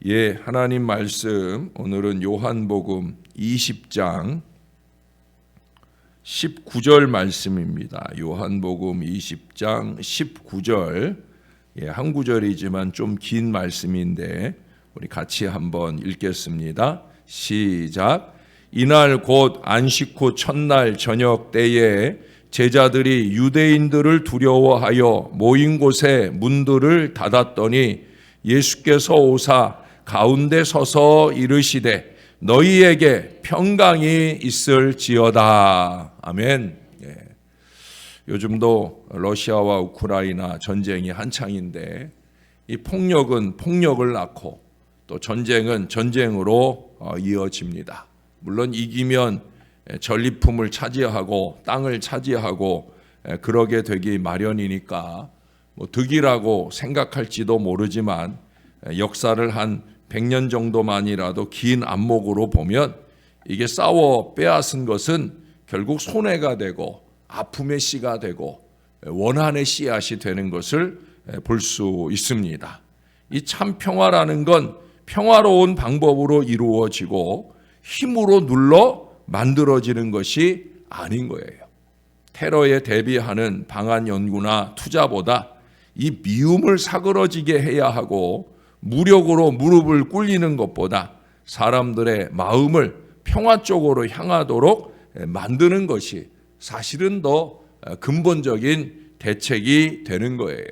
예, 하나님 말씀 오늘은 요한복음 20장 19절 말씀입니다. 요한복음 20장 19절. 예, 한 구절이지만 좀 긴 말씀인데 우리 같이 한번 읽겠습니다. 시작. 이날 곧 안식 후 첫날 저녁 때에 제자들이 유대인들을 두려워하여 모인 곳에 문들을 닫았더니 예수께서 오사 가운데 서서 이르시되 너희에게 평강이 있을지어다. 아멘. 예. 요즘도 러시아와 우크라이나 전쟁이 한창인데 이 폭력은 폭력을 낳고 또 전쟁은 전쟁으로 이어집니다. 물론 이기면 전리품을 차지하고 땅을 차지하고 그러게 되기 마련이니까 뭐 득이라고 생각할지도 모르지만 역사를 한 100년 정도만이라도 긴 안목으로 보면 이게 싸워 빼앗은 것은 결국 손해가 되고 아픔의 씨가 되고 원한의 씨앗이 되는 것을 볼 수 있습니다. 이 참 평화라는 건 평화로운 방법으로 이루어지고 힘으로 눌러 만들어지는 것이 아닌 거예요. 테러에 대비하는 방안 연구나 투자보다 이 미움을 사그러지게 해야 하고 무력으로 무릎을 꿇리는 것보다 사람들의 마음을 평화 쪽으로 향하도록 만드는 것이 사실은 더 근본적인 대책이 되는 거예요.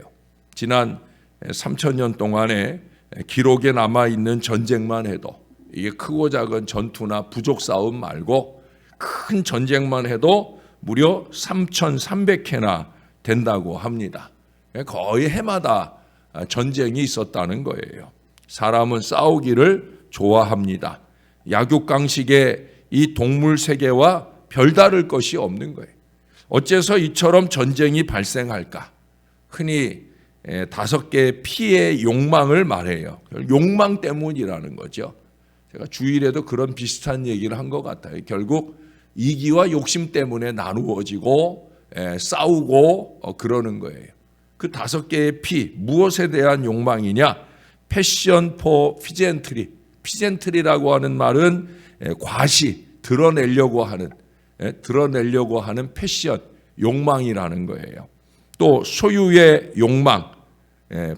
지난 3000년 동안에 기록에 남아있는 전쟁만 해도 이게 크고 작은 전투나 부족 싸움 말고 큰 전쟁만 해도 무려 3300회나 된다고 합니다. 거의 해마다 전쟁이 있었다는 거예요. 사람은 싸우기를 좋아합니다. 약육강식의 이 동물 세계와 별다를 것이 없는 거예요. 어째서 이처럼 전쟁이 발생할까? 흔히 5개의 피의 욕망을 말해요. 욕망 때문이라는 거죠. 제가 주일에도 그런 비슷한 얘기를 한 것 같아요. 결국 이기와 욕심 때문에 나누어지고 싸우고 그러는 거예요. 그 5개의 피, 무엇에 대한 욕망이냐? 패션 포 피젠트리. 피젠트리라고 하는 말은 과시, 드러내려고 하는 패션, 욕망이라는 거예요. 또 소유의 욕망,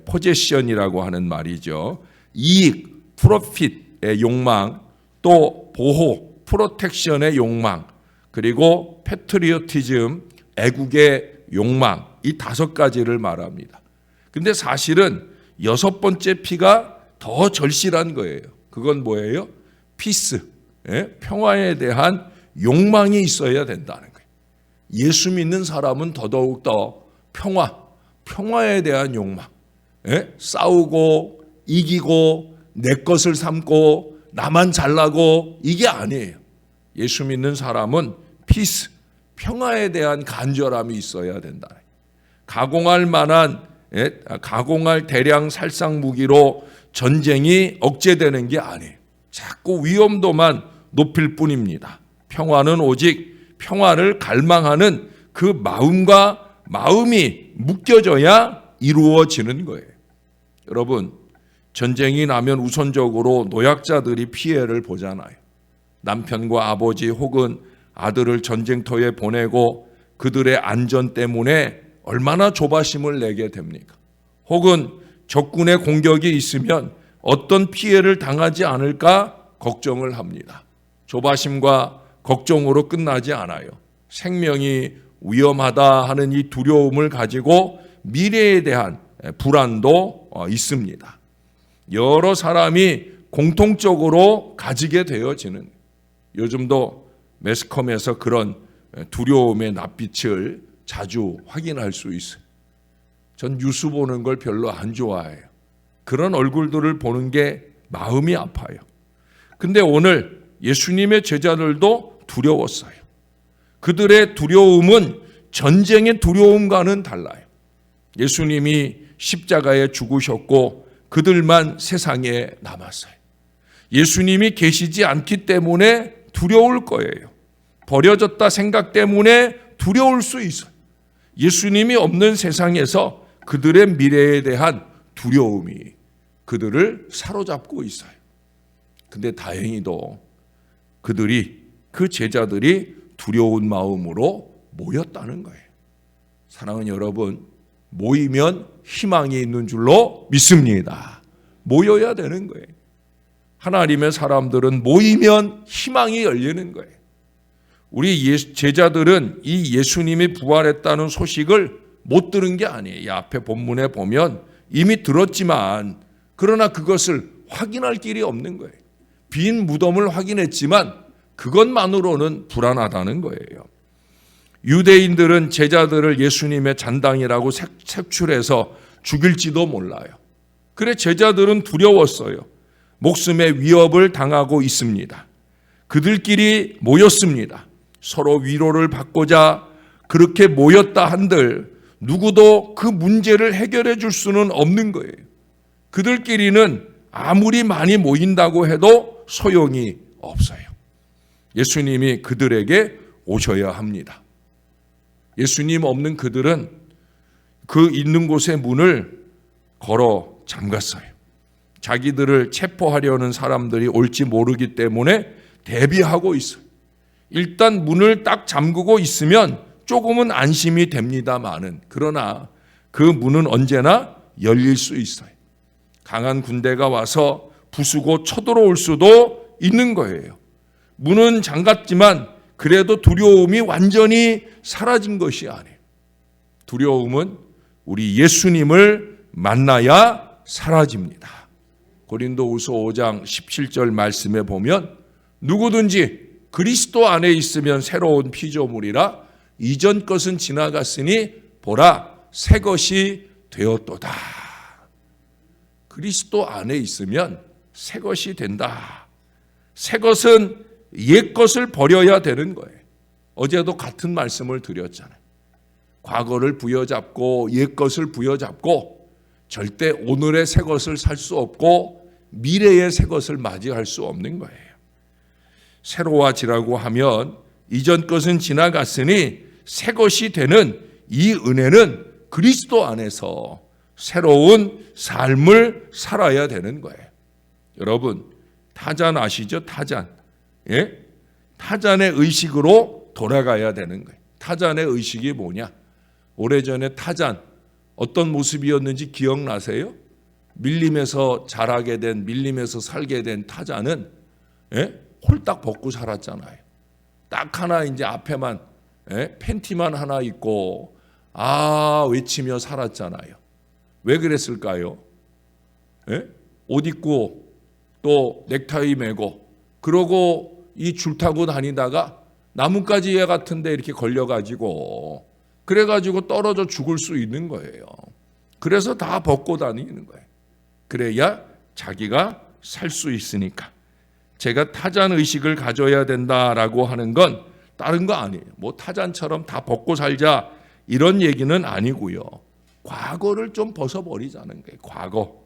포제션이라고 하는 말이죠. 이익, 프로핏의 욕망, 또 보호, 프로텍션의 욕망, 그리고 패트리오티즘, 애국의 욕망, 이 5가지를 말합니다. 근데 사실은 6번째 P가 더 절실한 거예요. 그건 뭐예요? 피스, 평화에 대한 욕망이 있어야 된다는 거예요. 예수 믿는 사람은 더더욱더 평화에 대한 욕망, 싸우고 이기고 내 것을 삼고 나만 잘나고 이게 아니에요. 예수 믿는 사람은 피스, 평화에 대한 간절함이 있어야 된다. 가공할 대량 살상 무기로 전쟁이 억제되는 게 아니에요. 자꾸 위험도만 높일 뿐입니다. 평화는 오직 평화를 갈망하는 그 마음이 묶여져야 이루어지는 거예요. 여러분, 전쟁이 나면 우선적으로 노약자들이 피해를 보잖아요. 남편과 아버지 혹은 아들을 전쟁터에 보내고 그들의 안전 때문에 얼마나 조바심을 내게 됩니까? 혹은 적군의 공격이 있으면 어떤 피해를 당하지 않을까 걱정을 합니다. 조바심과 걱정으로 끝나지 않아요. 생명이 위험하다 하는 이 두려움을 가지고 미래에 대한 불안도 있습니다. 여러 사람이 공통적으로 가지게 되어지는, 요즘도 매스컴에서 그런 두려움의 낯빛을 자주 확인할 수 있어요. 전 뉴스 보는 걸 별로 안 좋아해요. 그런 얼굴들을 보는 게 마음이 아파요. 근데 오늘 예수님의 제자들도 두려웠어요. 그들의 두려움은 전쟁의 두려움과는 달라요. 예수님이 십자가에 죽으셨고 그들만 세상에 남았어요. 예수님이 계시지 않기 때문에 두려울 거예요. 버려졌다 생각 때문에 두려울 수 있어요. 예수님이 없는 세상에서 그들의 미래에 대한 두려움이 그들을 사로잡고 있어요. 근데 다행히도 그 제자들이 두려운 마음으로 모였다는 거예요. 사랑하는 여러분, 모이면 희망이 있는 줄로 믿습니다. 모여야 되는 거예요. 하나님의 사람들은 모이면 희망이 열리는 거예요. 우리 제자들은 이 예수님이 부활했다는 소식을 못 들은 게 아니에요. 이 앞에 본문에 보면 이미 들었지만 그러나 그것을 확인할 길이 없는 거예요. 빈 무덤을 확인했지만 그것만으로는 불안하다는 거예요. 유대인들은 제자들을 예수님의 잔당이라고 색출해서 죽일지도 몰라요. 그래 제자들은 두려웠어요. 목숨의 위협을 당하고 있습니다. 그들끼리 모였습니다. 서로 위로를 받고자 그렇게 모였다 한들 누구도 그 문제를 해결해 줄 수는 없는 거예요. 그들끼리는 아무리 많이 모인다고 해도 소용이 없어요. 예수님이 그들에게 오셔야 합니다. 예수님 없는 그들은 그 있는 곳의 문을 걸어 잠갔어요. 자기들을 체포하려는 사람들이 올지 모르기 때문에 대비하고 있어요. 일단 문을 딱 잠그고 있으면 조금은 안심이 됩니다마는 그러나 그 문은 언제나 열릴 수 있어요. 강한 군대가 와서 부수고 쳐들어올 수도 있는 거예요. 문은 잠갔지만 그래도 두려움이 완전히 사라진 것이 아니에요. 두려움은 우리 예수님을 만나야 사라집니다. 고린도후서 5장 17절 말씀에 보면 누구든지 그리스도 안에 있으면 새로운 피조물이라 이전 것은 지나갔으니 보라 새 것이 되었도다. 그리스도 안에 있으면 새 것이 된다. 새 것은 옛 것을 버려야 되는 거예요. 어제도 같은 말씀을 드렸잖아요. 과거를 부여잡고 옛 것을 부여잡고 절대 오늘의 새 것을 살 수 없고 미래의 새 것을 맞이할 수 없는 거예요. 새로워지라고 하면 이전 것은 지나갔으니 새 것이 되는 이 은혜는 그리스도 안에서 새로운 삶을 살아야 되는 거예요. 여러분, 타잔 아시죠? 타잔. 예? 타잔의 의식으로 돌아가야 되는 거예요. 타잔의 의식이 뭐냐? 오래전에 타잔 어떤 모습이었는지 기억나세요? 밀림에서 자라게 된, 밀림에서 살게 된 타잔은 홀딱 벗고 살았잖아요. 딱 하나 이제 앞에만 팬티만 하나 입고 외치며 살았잖아요. 왜 그랬을까요? 옷 입고 또 넥타이 매고 그러고 이 줄 타고 다니다가 나뭇가지에 같은 데 이렇게 걸려가지고 그래가지고 떨어져 죽을 수 있는 거예요. 그래서 다 벗고 다니는 거예요. 그래야 자기가 살 수 있으니까. 제가 타잔 의식을 가져야 된다라고 하는 건 다른 거 아니에요. 뭐 타잔처럼 다 벗고 살자 이런 얘기는 아니고요. 과거를 좀 벗어버리자는 거예요. 과거.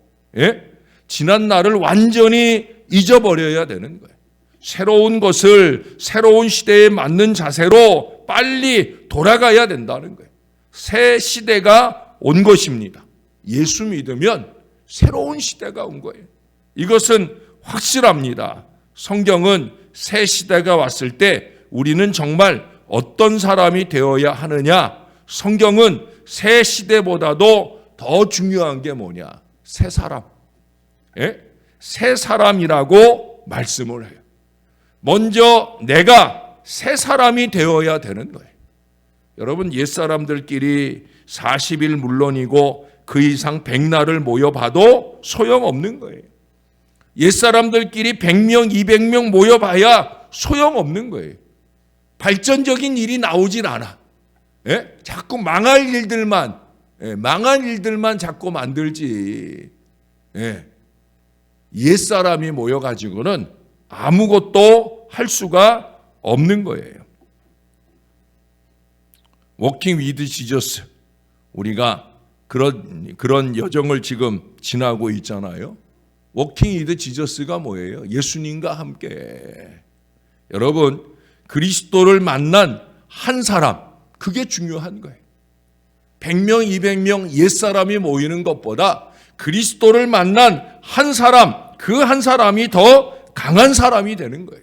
지난 날을 완전히 잊어버려야 되는 거예요. 새로운 것을 새로운 시대에 맞는 자세로 빨리 돌아가야 된다는 거예요. 새 시대가 온 것입니다. 예수 믿으면 새로운 시대가 온 거예요. 이것은 확실합니다. 성경은 새 시대가 왔을 때 우리는 정말 어떤 사람이 되어야 하느냐? 성경은 새 시대보다도 더 중요한 게 뭐냐? 새 사람. 새 사람이라고 말씀을 해요. 먼저 내가 새 사람이 되어야 되는 거예요. 여러분, 옛사람들끼리 40일 물론이고 그 이상 100날을 모여봐도 소용없는 거예요. 옛사람들끼리 100명, 200명 모여봐야 소용없는 거예요. 발전적인 일이 나오질 않아. 자꾸 망할 일들만 자꾸 만들지. 옛사람이 모여가지고는 아무것도 할 수가 없는 거예요. 워킹 위드 지저스, 우리가 그런 여정을 지금 지나고 있잖아요. 워킹 위드 지저스가 뭐예요? 예수님과 함께. 여러분, 그리스도를 만난 한 사람, 그게 중요한 거예요. 100명, 200명 옛사람이 모이는 것보다 그리스도를 만난 한 사람, 그 한 사람이 더 강한 사람이 되는 거예요.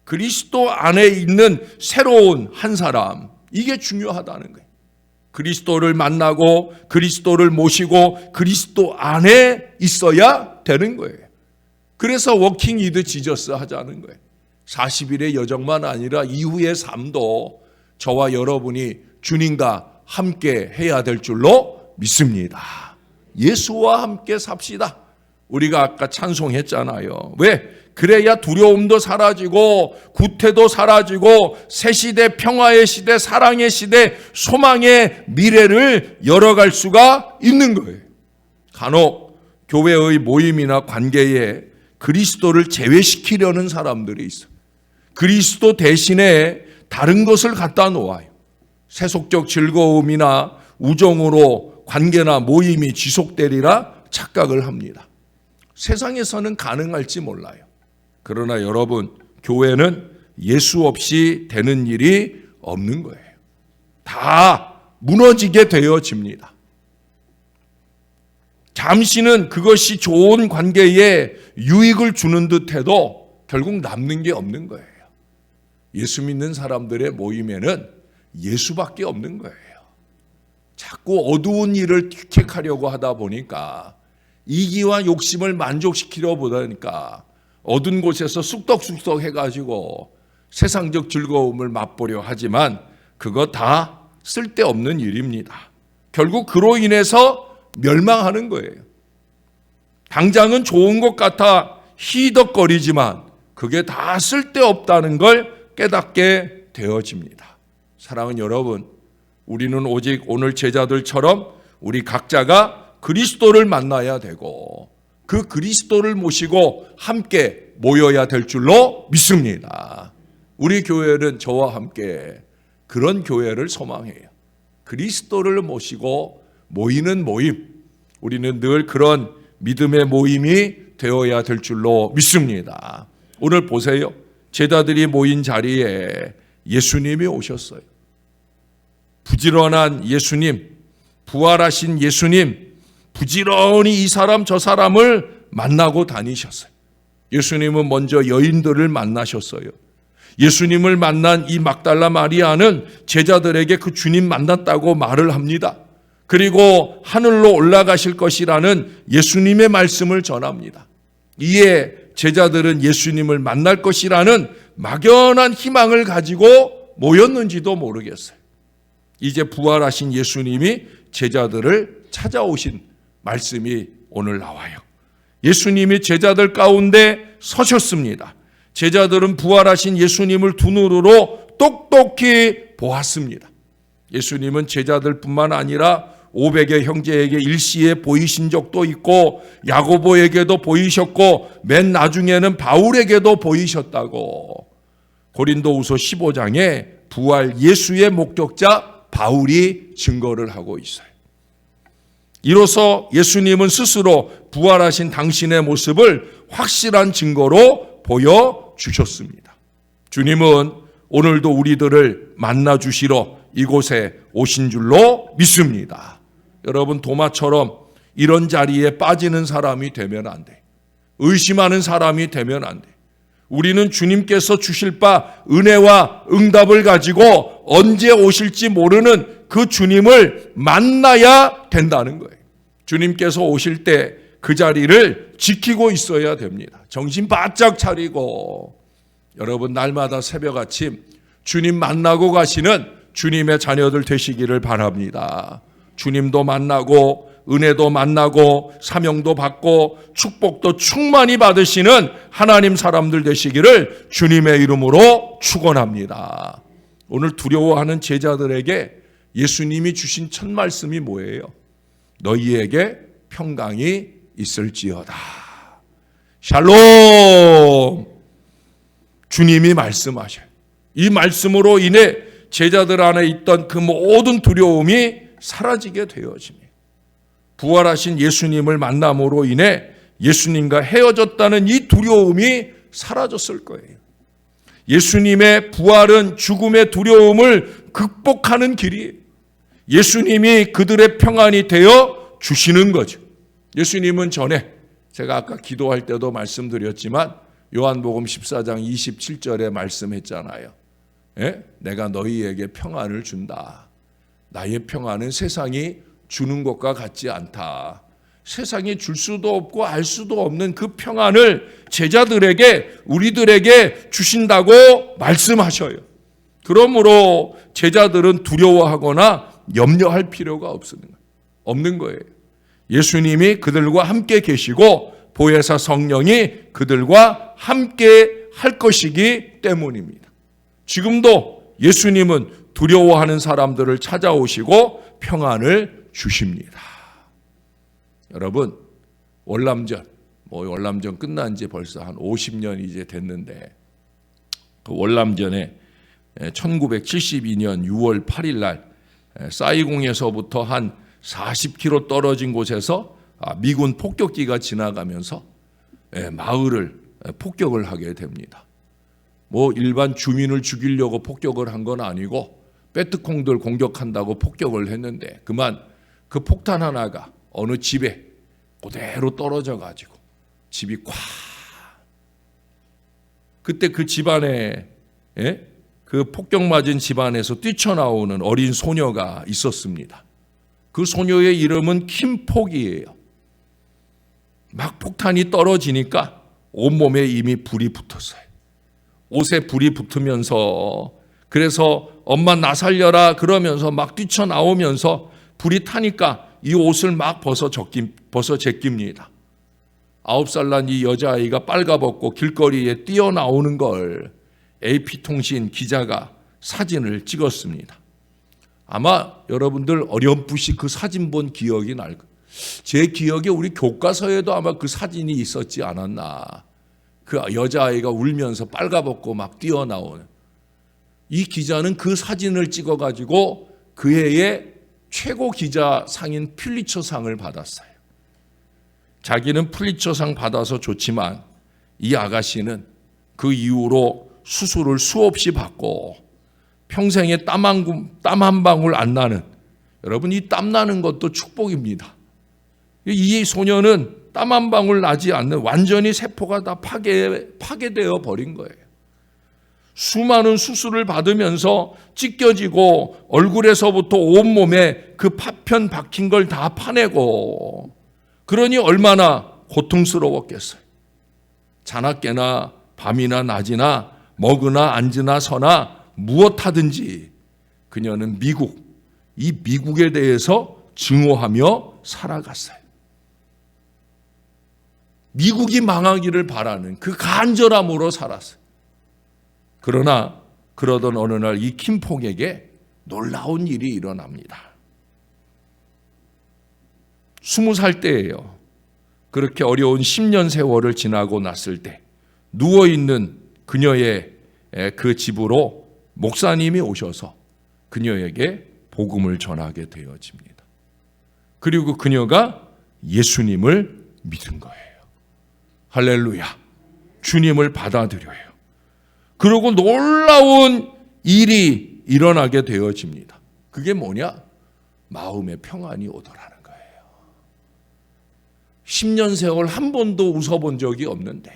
그리스도 안에 있는 새로운 한 사람, 이게 중요하다는 거예요. 그리스도를 만나고 그리스도를 모시고 그리스도 안에 있어야 되는 거예요. 그래서 워킹 위드 지저스 하자는 거예요. 40일의 여정만 아니라 이후의 삶도 저와 여러분이 주님과 함께 해야 될 줄로 믿습니다. 예수와 함께 삽시다. 우리가 아까 찬송했잖아요. 왜? 그래야 두려움도 사라지고 구태도 사라지고 새 시대, 평화의 시대, 사랑의 시대, 소망의 미래를 열어갈 수가 있는 거예요. 간혹 교회의 모임이나 관계에 그리스도를 제외시키려는 사람들이 있어요. 그리스도 대신에 다른 것을 갖다 놓아요. 세속적 즐거움이나 우정으로 관계나 모임이 지속되리라 착각을 합니다. 세상에서는 가능할지 몰라요. 그러나 여러분, 교회는 예수 없이 되는 일이 없는 거예요. 다 무너지게 되어집니다. 잠시는 그것이 좋은 관계에 유익을 주는 듯해도 결국 남는 게 없는 거예요. 예수 믿는 사람들의 모임에는 예수밖에 없는 거예요. 자꾸 어두운 일을 택하려고 하다 보니까 이기와 욕심을 만족시키려 보다니까 어두운 곳에서 쑥덕쑥덕 해가지고 세상적 즐거움을 맛보려 하지만 그거 다 쓸데없는 일입니다. 결국 그로 인해서 멸망하는 거예요. 당장은 좋은 것 같아 희덕거리지만 그게 다 쓸데없다는 걸 깨닫게 되어집니다. 사랑하는 여러분, 우리는 오직 오늘 제자들처럼 우리 각자가 그리스도를 만나야 되고 그 그리스도를 모시고 함께 모여야 될 줄로 믿습니다. 우리 교회는 저와 함께 그런 교회를 소망해요. 그리스도를 모시고 모이는 모임, 우리는 늘 그런 믿음의 모임이 되어야 될 줄로 믿습니다. 오늘 보세요. 제자들이 모인 자리에 예수님이 오셨어요. 부지런한 예수님, 부활하신 예수님, 부지런히 이 사람 저 사람을 만나고 다니셨어요. 예수님은 먼저 여인들을 만나셨어요. 예수님을 만난 이 막달라 마리아는 제자들에게 그 주님 만났다고 말을 합니다. 그리고 하늘로 올라가실 것이라는 예수님의 말씀을 전합니다. 이에 제자들은 예수님을 만날 것이라는 막연한 희망을 가지고 모였는지도 모르겠어요. 이제 부활하신 예수님이 제자들을 찾아오신 말씀이 오늘 나와요. 예수님이 제자들 가운데 서셨습니다. 제자들은 부활하신 예수님을 두 눈으로 똑똑히 보았습니다. 예수님은 제자들뿐만 아니라 500의 형제에게 일시에 보이신 적도 있고 야고보에게도 보이셨고 맨 나중에는 바울에게도 보이셨다고 고린도후서 15장에 부활 예수의 목격자 바울이 증거를 하고 있어요. 이로써 예수님은 스스로 부활하신 당신의 모습을 확실한 증거로 보여주셨습니다. 주님은 오늘도 우리들을 만나주시러 이곳에 오신 줄로 믿습니다. 여러분, 도마처럼 이런 자리에 빠지는 사람이 되면 안 돼. 의심하는 사람이 되면 안 돼. 우리는 주님께서 주실 바 은혜와 응답을 가지고 언제 오실지 모르는 그 주님을 만나야 된다는 거예요. 주님께서 오실 때 그 자리를 지키고 있어야 됩니다. 정신 바짝 차리고 여러분, 날마다 새벽 아침 주님 만나고 가시는 주님의 자녀들 되시기를 바랍니다. 주님도 만나고 은혜도 만나고 사명도 받고 축복도 충만히 받으시는 하나님 사람들 되시기를 주님의 이름으로 축원합니다. 오늘 두려워하는 제자들에게 예수님이 주신 첫 말씀이 뭐예요? 너희에게 평강이 있을지어다. 샬롬. 주님이 말씀하셔요. 이 말씀으로 인해 제자들 안에 있던 그 모든 두려움이 사라지게 되어집니다. 부활하신 예수님을 만남으로 인해 예수님과 헤어졌다는 이 두려움이 사라졌을 거예요. 예수님의 부활은 죽음의 두려움을 극복하는 길이에요. 예수님이 그들의 평안이 되어 주시는 거죠. 예수님은 전에 제가 아까 기도할 때도 말씀드렸지만 요한복음 14장 27절에 말씀했잖아요. 예? 내가 너희에게 평안을 준다. 나의 평안은 세상이 주는 것과 같지 않다. 세상이 줄 수도 없고 알 수도 없는 그 평안을 제자들에게, 우리들에게 주신다고 말씀하셔요. 그러므로 제자들은 두려워하거나 염려할 필요가 없는 거예요. 예수님이 그들과 함께 계시고 보혜사 성령이 그들과 함께 할 것이기 때문입니다. 지금도 예수님은 두려워하는 사람들을 찾아오시고 평안을 주십니다. 여러분, 월남전 끝난 지 벌써 한 50년 이제 됐는데, 그 월남전에 1972년 6월 8일 날 사이공에서부터 한 40km 떨어진 곳에서 미군 폭격기가 지나가면서 마을을 폭격을 하게 됩니다. 일반 주민을 죽이려고 폭격을 한 건 아니고 베트콩들 공격한다고 폭격을 했는데 그만 그 폭탄 하나가 어느 집에 그대로 떨어져 가지고 집이 콱. 그때 그 집안에 그 폭격 맞은 집안에서 뛰쳐나오는 어린 소녀가 있었습니다. 그 소녀의 이름은 킴폭이에요. 막 폭탄이 떨어지니까 온몸에 이미 불이 붙었어요. 옷에 불이 붙으면서, 그래서 엄마 나 살려라 그러면서 막 뛰쳐나오면서 불이 타니까 이 옷을 막 벗어 제낍니다. 9살 난 이 여자아이가 빨가벗고 길거리에 뛰어나오는 걸 AP통신 기자가 사진을 찍었습니다. 아마 여러분들 어렴풋이 그 사진 본 기억이 날 거예요. 제 기억에 우리 교과서에도 아마 그 사진이 있었지 않았나. 그 여자아이가 울면서 빨가벗고 막 뛰어나오는. 이 기자는 그 사진을 찍어가지고 그 해의 최고 기자상인 퓰리처상을 받았어요. 자기는 퓰리처상 받아서 좋지만 이 아가씨는 그 이후로 수술을 수없이 받고 평생에 땀 한 방울 안 나는, 여러분 이 땀 나는 것도 축복입니다. 이 소녀는 땀 한 방울 나지 않는, 완전히 세포가 다 파괴되어 버린 거예요. 수많은 수술을 받으면서 찢겨지고 얼굴에서부터 온몸에 그 파편 박힌 걸 다 파내고, 그러니 얼마나 고통스러웠겠어요. 자나깨나 밤이나 낮이나 먹으나 앉으나 서나 무엇하든지 그녀는 이 미국에 대해서 증오하며 살아갔어요. 미국이 망하기를 바라는 그 간절함으로 살았어요. 그러나 그러던 어느 날 이 킴폭에게 놀라운 일이 일어납니다. 20살 때예요. 그렇게 어려운 10년 세월을 지나고 났을 때 누워있는 그녀의 그 집으로 목사님이 오셔서 그녀에게 복음을 전하게 되어집니다. 그리고 그녀가 예수님을 믿은 거예요. 할렐루야. 주님을 받아들여요. 그리고 놀라운 일이 일어나게 되어집니다. 그게 뭐냐? 마음의 평안이 오더라는 거예요. 10년 세월 한 번도 웃어본 적이 없는데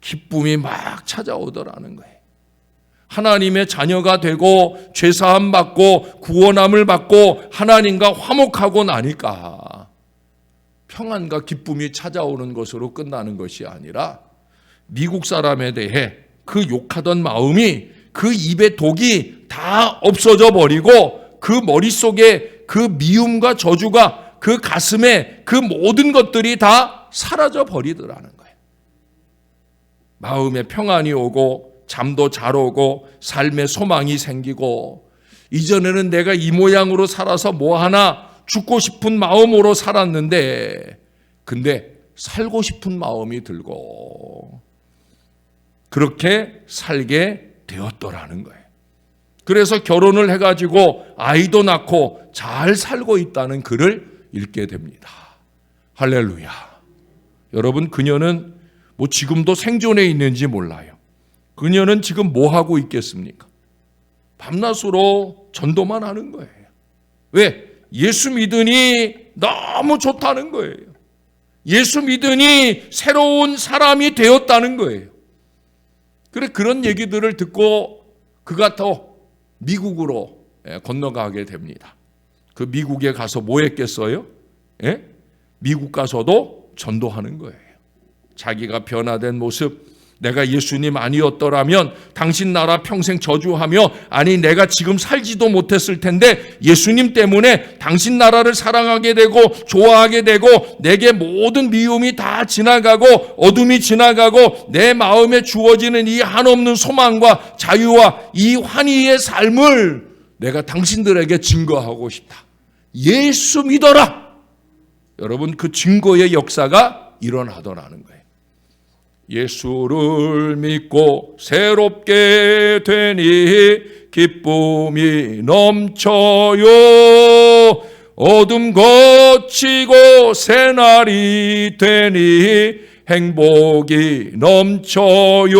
기쁨이 막 찾아오더라는 거예요. 하나님의 자녀가 되고 죄사함 받고 구원함을 받고 하나님과 화목하고 나니까 평안과 기쁨이 찾아오는 것으로 끝나는 것이 아니라 미국 사람에 대해 그 욕하던 마음이, 그 입의 독이 다 없어져 버리고 그 머릿속에 그 미움과 저주가, 그 가슴에 그 모든 것들이 다 사라져 버리더라는 거예요. 마음에 평안이 오고 잠도 잘 오고 삶의 소망이 생기고, 이전에는 내가 이 모양으로 살아서 뭐 하나 죽고 싶은 마음으로 살았는데 근데 살고 싶은 마음이 들고 그렇게 살게 되었더라는 거예요. 그래서 결혼을 해가지고 아이도 낳고 잘 살고 있다는 글을 읽게 됩니다. 할렐루야. 여러분, 그녀는 지금도 생존해 있는지 몰라요. 그녀는 지금 뭐 하고 있겠습니까? 밤낮으로 전도만 하는 거예요. 왜? 예수 믿으니 너무 좋다는 거예요. 예수 믿으니 새로운 사람이 되었다는 거예요. 그런 얘기들을 듣고 그가 더 미국으로 건너가게 됩니다. 그 미국에 가서 뭐 했겠어요? 미국 가서도 전도하는 거예요. 자기가 변화된 모습, 내가 예수님 아니었더라면 당신 나라 평생 저주하며, 아니 내가 지금 살지도 못했을 텐데 예수님 때문에 당신 나라를 사랑하게 되고 좋아하게 되고 내게 모든 미움이 다 지나가고 어둠이 지나가고 내 마음에 주어지는 이 한없는 소망과 자유와 이 환희의 삶을 내가 당신들에게 증거하고 싶다. 예수 믿어라. 여러분, 그 증거의 역사가 일어나더라는 거예요. 예수를 믿고 새롭게 되니 기쁨이 넘쳐요. 어둠 거치고 새날이 되니 행복이 넘쳐요.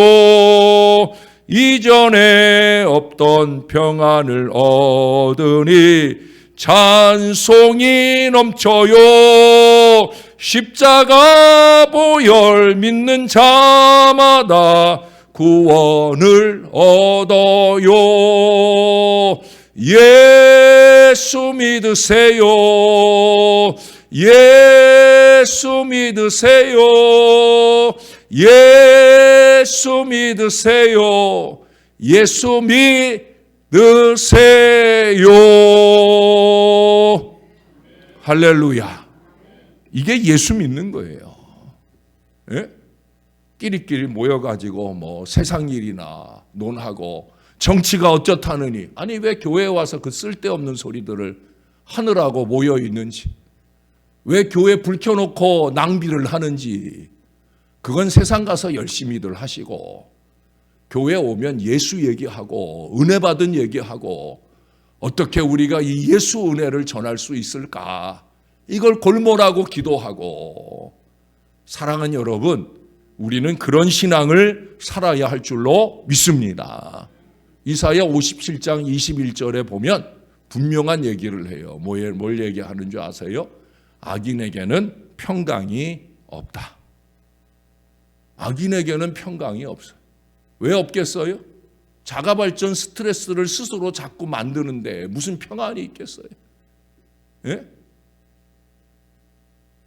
이전에 없던 평안을 얻으니 찬송이 넘쳐요. 십자가 보혈 믿는 자마다 구원을 얻어요. 예수 믿으세요. 예수 믿으세요. 예수 믿으세요. 예수 믿으세요. 할렐루야. 이게 예수 믿는 거예요. 예? 끼리끼리 모여가지고 뭐 세상 일이나 논하고 정치가 어쩌다느니, 아니 왜 교회에 와서 그 쓸데없는 소리들을 하느라고 모여 있는지, 왜 교회 불 켜놓고 낭비를 하는지, 그건 세상 가서 열심히들 하시고 교회 오면 예수 얘기하고 은혜 받은 얘기하고 어떻게 우리가 이 예수 은혜를 전할 수 있을까, 이걸 골몰하고 기도하고. 사랑하는 여러분, 우리는 그런 신앙을 살아야 할 줄로 믿습니다. 이사야 57장 21절에 보면 분명한 얘기를 해요. 뭘 얘기하는 줄 아세요? 악인에게는 평강이 없다. 악인에게는 평강이 없어요. 왜 없겠어요? 자가발전 스트레스를 스스로 자꾸 만드는데 무슨 평안이 있겠어요? 예?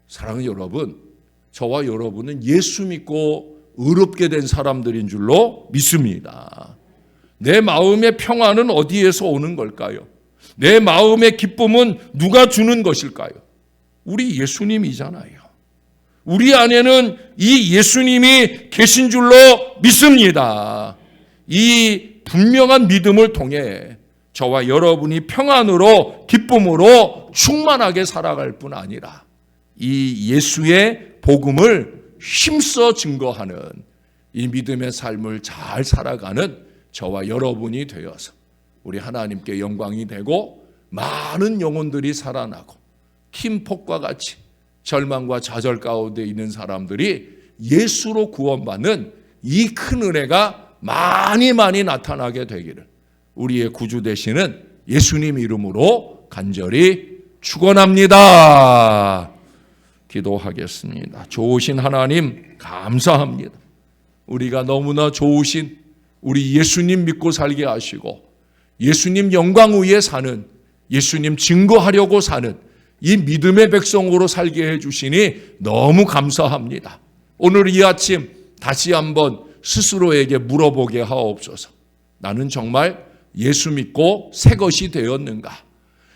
사랑하는 여러분, 저와 여러분은 예수 믿고 의롭게 된 사람들인 줄로 믿습니다. 내 마음의 평안은 어디에서 오는 걸까요? 내 마음의 기쁨은 누가 주는 것일까요? 우리 예수님이잖아요. 우리 안에는 이 예수님이 계신 줄로 믿습니다. 이 분명한 믿음을 통해 저와 여러분이 평안으로 기쁨으로 충만하게 살아갈 뿐 아니라 이 예수의 복음을 힘써 증거하는 이 믿음의 삶을 잘 살아가는 저와 여러분이 되어서 우리 하나님께 영광이 되고 많은 영혼들이 살아나고 킴폭과 같이 절망과 좌절 가운데 있는 사람들이 예수로 구원받는 이 큰 은혜가 많이 나타나게 되기를 우리의 구주 되시는 예수님 이름으로 간절히 축원합니다. 기도하겠습니다. 좋으신 하나님 감사합니다. 우리가 너무나 좋으신 우리 예수님 믿고 살게 하시고 예수님 영광 위에 사는, 예수님 증거하려고 사는 이 믿음의 백성으로 살게 해주시니 너무 감사합니다. 오늘 이 아침 다시 한번 스스로에게 물어보게 하옵소서. 나는 정말 예수 믿고 새 것이 되었는가?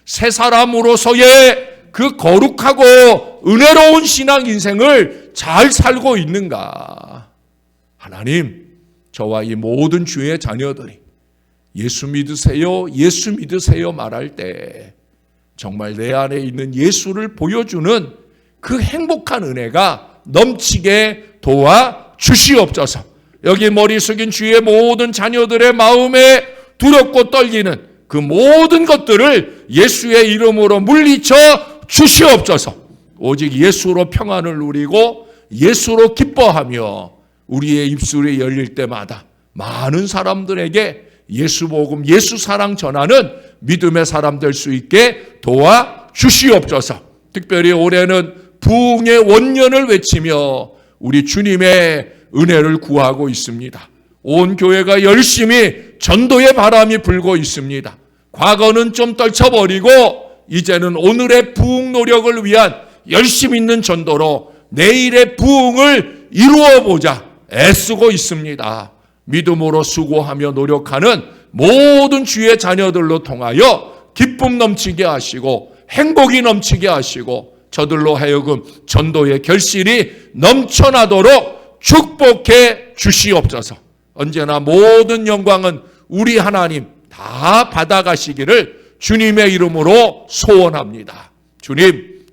새 사람으로서의 그 거룩하고 은혜로운 신앙 인생을 잘 살고 있는가? 하나님, 저와 이 모든 주의 자녀들이 예수 믿으세요, 예수 믿으세요 말할 때 정말 내 안에 있는 예수를 보여주는 그 행복한 은혜가 넘치게 도와주시옵소서. 여기 머리 숙인 주의 모든 자녀들의 마음에 두렵고 떨리는 그 모든 것들을 예수의 이름으로 물리쳐 주시옵소서. 오직 예수로 평안을 누리고 예수로 기뻐하며 우리의 입술이 열릴 때마다 많은 사람들에게 예수 복음, 예수 사랑 전하는 믿음의 사람 될 수 있게 도와주시옵소서. 특별히 올해는 부흥의 원년을 외치며 우리 주님의 은혜를 구하고 있습니다. 온 교회가 열심히 전도의 바람이 불고 있습니다. 과거는 좀 떨쳐버리고 이제는 오늘의 부흥 노력을 위한 열심 있는 전도로 내일의 부흥을 이루어보자 애쓰고 있습니다. 믿음으로 수고하며 노력하는 모든 주의 자녀들로 통하여 기쁨 넘치게 하시고 행복이 넘치게 하시고 저들로 하여금 전도의 결실이 넘쳐나도록 축복해 주시옵소서. 언제나 모든 영광은 우리 하나님 다 받아가시기를 주님의 이름으로 소원합니다.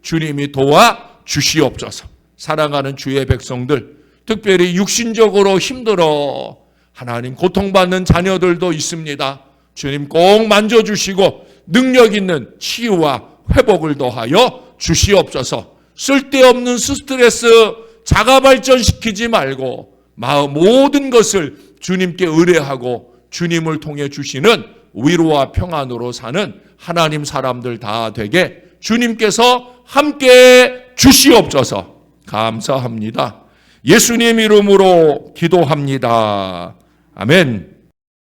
주님이 도와 주시옵소서. 사랑하는 주의 백성들, 특별히 육신적으로 힘들어 하나님 고통받는 자녀들도 있습니다. 주님 꼭 만져주시고 능력 있는 치유와 회복을 더하여 주시옵소서. 쓸데없는 스트레스 자가 발전시키지 말고 마음 모든 것을 주님께 의뢰하고 주님을 통해 주시는 위로와 평안으로 사는 하나님 사람들 다 되게 주님께서 함께 주시옵소서. 감사합니다. 예수님 이름으로 기도합니다. 아멘.